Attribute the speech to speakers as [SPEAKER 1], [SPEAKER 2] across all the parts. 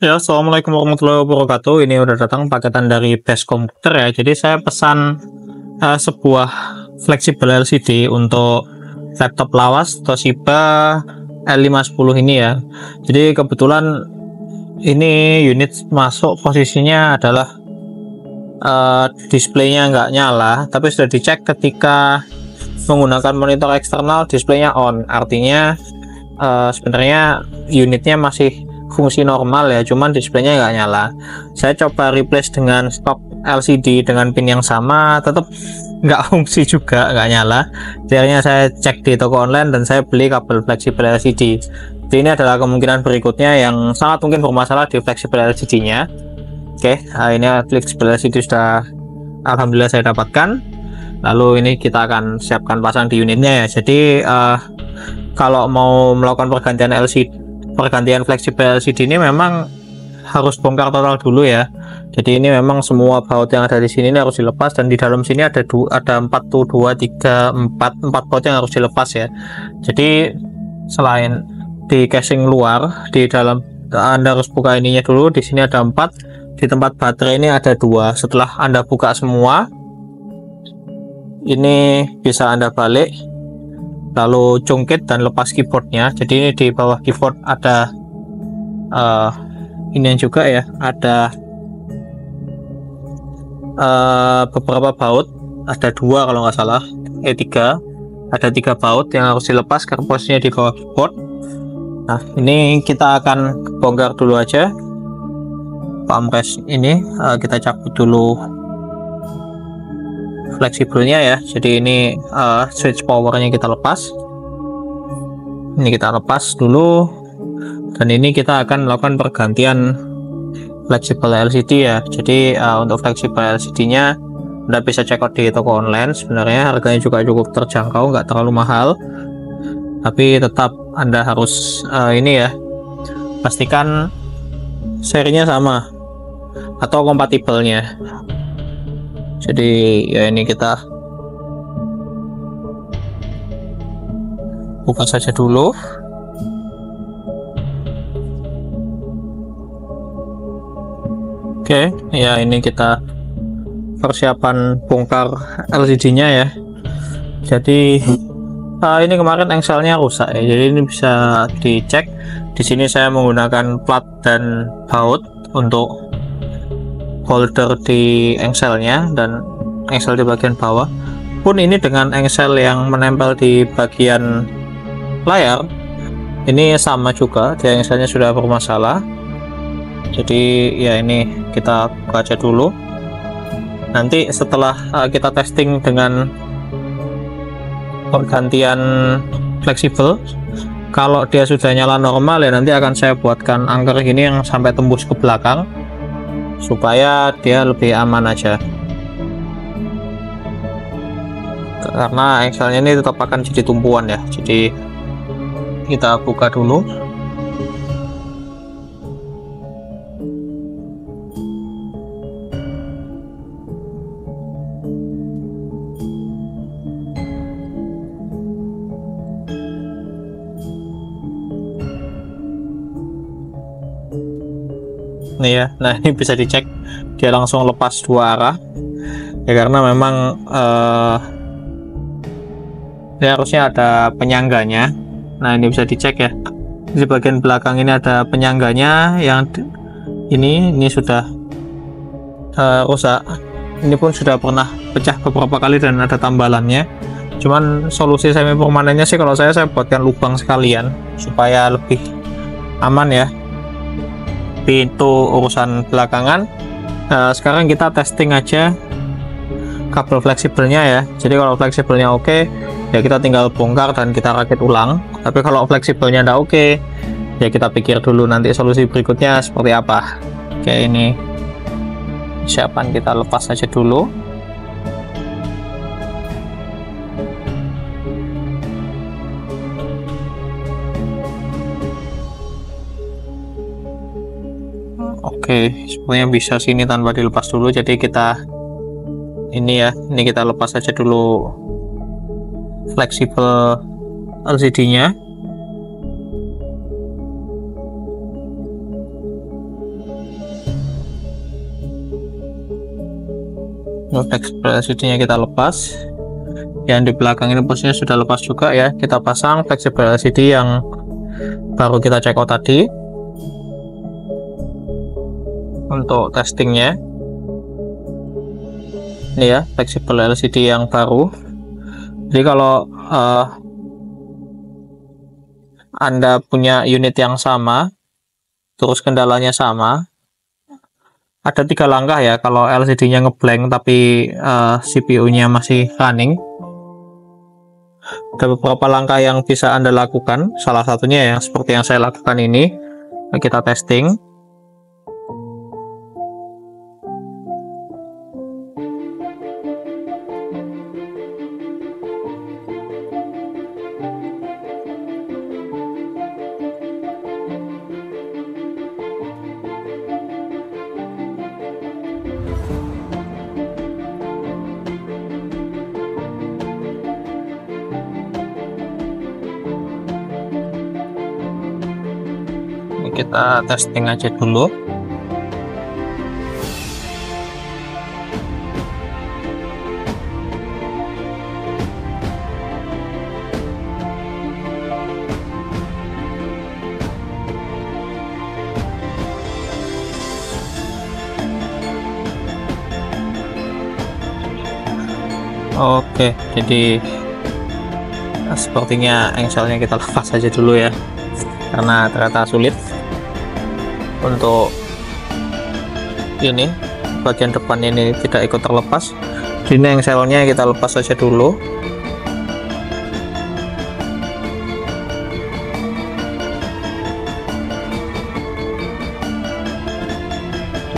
[SPEAKER 1] Ya, assalamualaikum warahmatullahi wabarakatuh. Ini udah datang paketan dari Best Komputer ya. Jadi saya pesan sebuah fleksibel LCD untuk laptop lawas Toshiba L510 ini ya. Jadi kebetulan ini unit masuk posisinya adalah displaynya nggak nyala, tapi sudah dicek ketika menggunakan monitor eksternal displaynya on. Artinya sebenarnya unitnya masih fungsi normal ya, cuman displaynya nggak nyala. Saya coba replace dengan stok LCD dengan pin yang sama, tetap nggak fungsi juga, nggak nyala. Akhirnya saya cek di toko online dan saya beli kabel fleksibel LCD. Jadi ini adalah kemungkinan berikutnya yang sangat mungkin bermasalah di fleksibel LCD-nya. Oke, ini fleksibel LCD sudah alhamdulillah saya dapatkan. Lalu ini kita akan siapkan pasang di unitnya ya. Jadi kalau mau melakukan pergantian fleksibel LCD ini memang harus bongkar total dulu ya. Jadi ini memang semua baut yang ada di sini ini harus dilepas, dan di dalam sini ada 4 tuh 2 3 4 baut yang harus dilepas ya. Jadi selain di casing luar, di dalam Anda harus buka ininya dulu. Di sini ada 4, di tempat baterai ini ada 2. Setelah Anda buka semua, ini bisa Anda balik, lalu cungkit dan lepas keyboardnya. Jadi ini di bawah keyboard ada ini juga ya, ada beberapa baut, ada 2 kalau nggak salah, 3, ada 3 baut yang harus dilepas karena posisinya di bawah keyboard. Nah, ini kita akan bongkar dulu aja armrest ini. Kita cabut dulu fleksibelnya ya. Jadi ini switch powernya kita lepas, ini kita lepas dulu, dan ini kita akan melakukan pergantian fleksibel LCD ya. Jadi untuk fleksibel LCD nya Anda bisa check out di toko online. Sebenarnya harganya juga cukup terjangkau, nggak terlalu mahal, tapi tetap Anda harus ini ya, pastikan serinya sama atau kompatibelnya. Jadi ya, ini kita buka saja dulu. Oke, ya ini kita persiapan bongkar LCD-nya ya. Jadi ini kemarin engselnya rusak ya, jadi ini bisa dicek. Di sini saya menggunakan plat dan baut untuk holder di engselnya dan engsel di bagian bawah. Pun ini dengan engsel yang menempel di bagian layar, ini sama juga, di engselnya sudah bermasalah. Jadi ya ini kita buka aja dulu. Nanti setelah kita testing dengan pergantian fleksibel, kalau dia sudah nyala normal ya, nanti akan saya buatkan angker gini yang sampai tembus ke belakang supaya dia lebih aman aja, karena engselnya ini tetap akan jadi tumpuan ya. Jadi kita buka dulu. Nih ya, nah ini bisa dicek, dia langsung lepas 2 arah ya, karena memang dia harusnya ada penyangganya. Nah ini bisa dicek ya, di bagian belakang ini ada penyangganya yang ini sudah rusak. Ini pun sudah pernah pecah beberapa kali dan ada tambalannya. Cuman solusi semi permanennya sih kalau saya buatkan lubang sekalian supaya lebih aman ya. Itu urusan belakangan. Sekarang kita testing aja kabel fleksibelnya ya. Jadi kalau fleksibelnya oke, ya kita tinggal bongkar dan kita rakit ulang. Tapi kalau fleksibelnya nggak oke, ya kita pikir dulu nanti solusi berikutnya seperti apa. Oke, ini siapan kita lepas aja dulu. Oke, sebenarnya bisa sini tanpa dilepas dulu. Jadi kita ini ya, ini kita lepas aja dulu fleksibel LCD-nya. fleksibel LCD nya kita lepas. Yang di belakang ini posisinya sudah lepas juga ya. Kita pasang fleksibel LCD yang baru kita check out tadi untuk testingnya. Ini ya, fleksibel LCD yang baru. Jadi kalau Anda punya unit yang sama, terus kendalanya sama, ada 3 langkah ya. Kalau LCD-nya ngeblank tapi CPU-nya masih running, ada beberapa langkah yang bisa Anda lakukan. Salah satunya yang seperti yang saya lakukan ini, kita testing. Kita testing aja dulu. Oke, jadi sepertinya engselnya kita lepas saja dulu ya, karena ternyata sulit untuk ini bagian depan ini tidak ikut terlepas. Ini engselnya kita lepas saja dulu.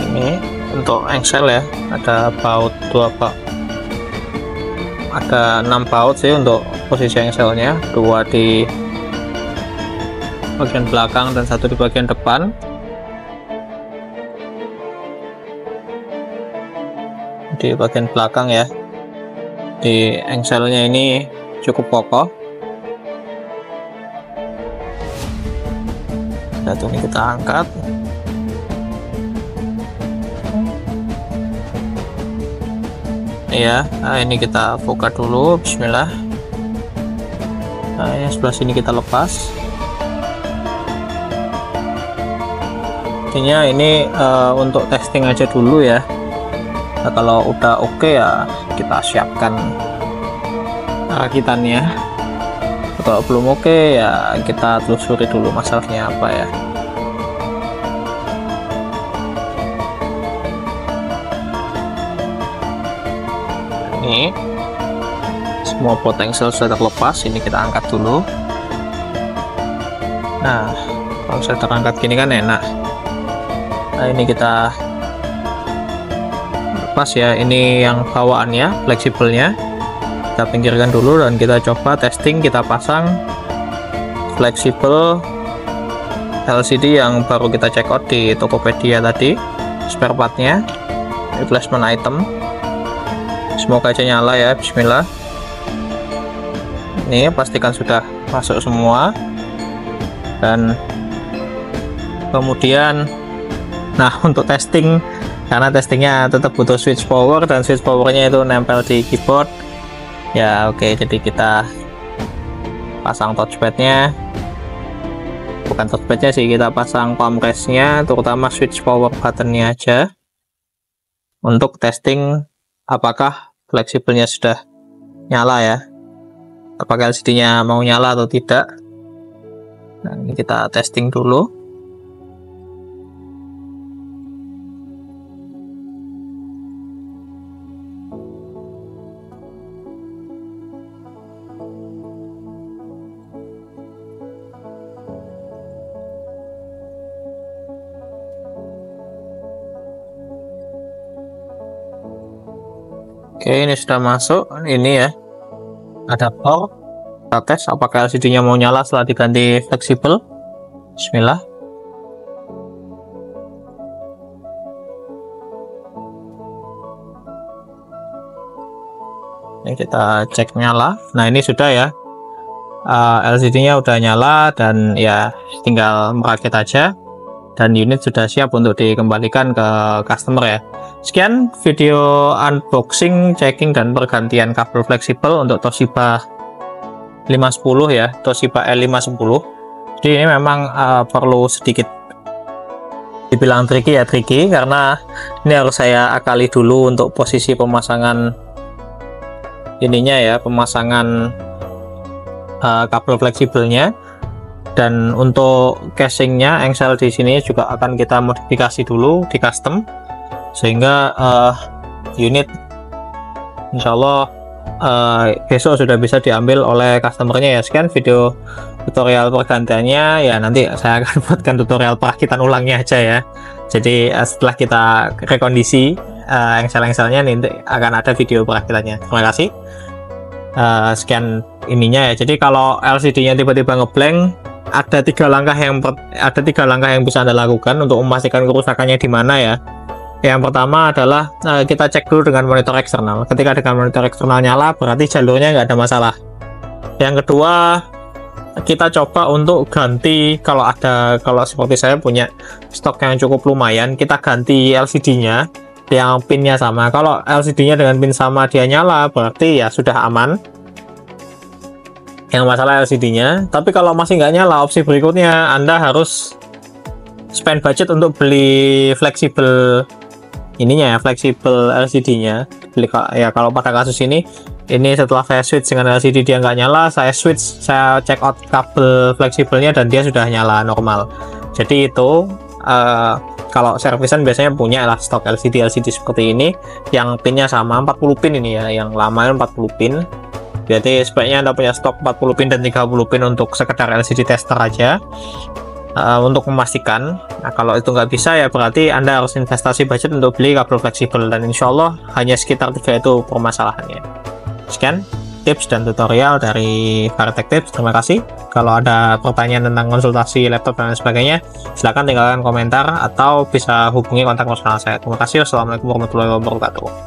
[SPEAKER 1] Ini untuk engsel ya, ada baut 2 pak, ada 6 baut sih untuk posisi engselnya, 2 di bagian belakang dan 1 di bagian depan. Di bagian belakang ya, di engselnya ini cukup kokoh. Satu ini kita angkat. Ya, nah ini kita buka dulu. Bismillah. Nah, yang sebelah sini kita lepas. Intinya ini untuk testing aja dulu ya. Nah, kalau udah oke ya kita siapkan rakitannya. Kalau belum oke ya kita telusuri dulu masalahnya apa ya. Ini semua potensial sudah terlepas, ini kita angkat dulu. Nah, kalau saya terangkat gini kan enak. Nah, ini kita lepas ya, ini yang bawaannya, fleksibelnya kita pinggirkan dulu dan kita coba testing. Kita pasang fleksibel LCD yang baru kita check out di Tokopedia tadi, spare partnya, replacement item. Semoga aja nyala ya. Bismillah. Ini pastikan sudah masuk semua, dan kemudian nah untuk testing, karena testingnya tetap butuh switch power dan switch powernya itu nempel di keyboard ya. Oke, jadi kita pasang touchpadnya, bukan touchpadnya sih, kita pasang palm rest-nya, terutama switch power buttonnya aja, untuk testing apakah fleksibelnya sudah nyala ya, apakah LCD-nya mau nyala atau tidak. Nah, ini kita testing dulu. Oke, ini sudah masuk. Ini ya, adaptor. Kita tes apakah LCD-nya mau nyala setelah diganti fleksibel. Bismillah. Ini kita cek nyala. Nah, ini sudah ya, LCD-nya udah nyala dan ya tinggal merakit aja, dan unit sudah siap untuk dikembalikan ke customer ya. Sekian video unboxing, checking, dan pergantian kabel fleksibel untuk Toshiba 510 ya, Toshiba L510. Jadi ini memang perlu sedikit dibilang tricky karena ini harus saya akali dulu untuk posisi pemasangan ininya ya, pemasangan kabel fleksibelnya. Dan untuk casingnya, engsel di sini juga akan kita modifikasi dulu di custom, sehingga unit insyaallah besok sudah bisa diambil oleh customernya ya. Sekian video tutorial pergantiannya ya, nanti saya akan buatkan tutorial perakitan ulangnya aja ya. Jadi setelah kita rekondisi engsel-engselnya, nanti akan ada video perakitannya. Terima kasih. Sekian ininya ya. Jadi kalau LCD-nya tiba-tiba ngeblank, ada tiga langkah yang bisa Anda lakukan untuk memastikan kerusakannya di mana ya. Yang pertama adalah kita cek dulu dengan monitor eksternal. Ketika dengan monitor eksternal nyala, berarti jalurnya nggak ada masalah. Yang kedua, kita coba untuk ganti, kalau seperti saya punya stok yang cukup lumayan, kita ganti LCD-nya yang pinnya sama. Kalau LCD-nya dengan pin sama dia nyala, berarti ya sudah aman. Yang masalah LCD-nya. Tapi kalau masih nggak nyala, opsi berikutnya Anda harus spend budget untuk beli fleksibel ininya ya, fleksibel LCD-nya. Ya kalau pada kasus ini setelah saya switch dengan LCD dia nggak nyala, saya check out kabel fleksibelnya dan dia sudah nyala normal. Jadi itu kalau servisan biasanya punya lah stok LCD seperti ini yang pinnya sama 40 pin ini ya, yang lama 40 pin. Berarti sebaiknya Anda punya stok 40 pin dan 30 pin untuk sekedar LCD tester aja. Untuk memastikan. Nah, kalau itu nggak bisa ya berarti Anda harus investasi budget untuk beli kabel fleksibel, dan insya Allah hanya sekitar 3 itu permasalahannya. Sekian tips dan tutorial dari Varitech Tips. Terima kasih. Kalau ada pertanyaan tentang konsultasi laptop dan sebagainya, silahkan tinggalkan komentar atau bisa hubungi kontak personal saya. Terima kasih. Wassalamualaikum warahmatullahi wabarakatuh.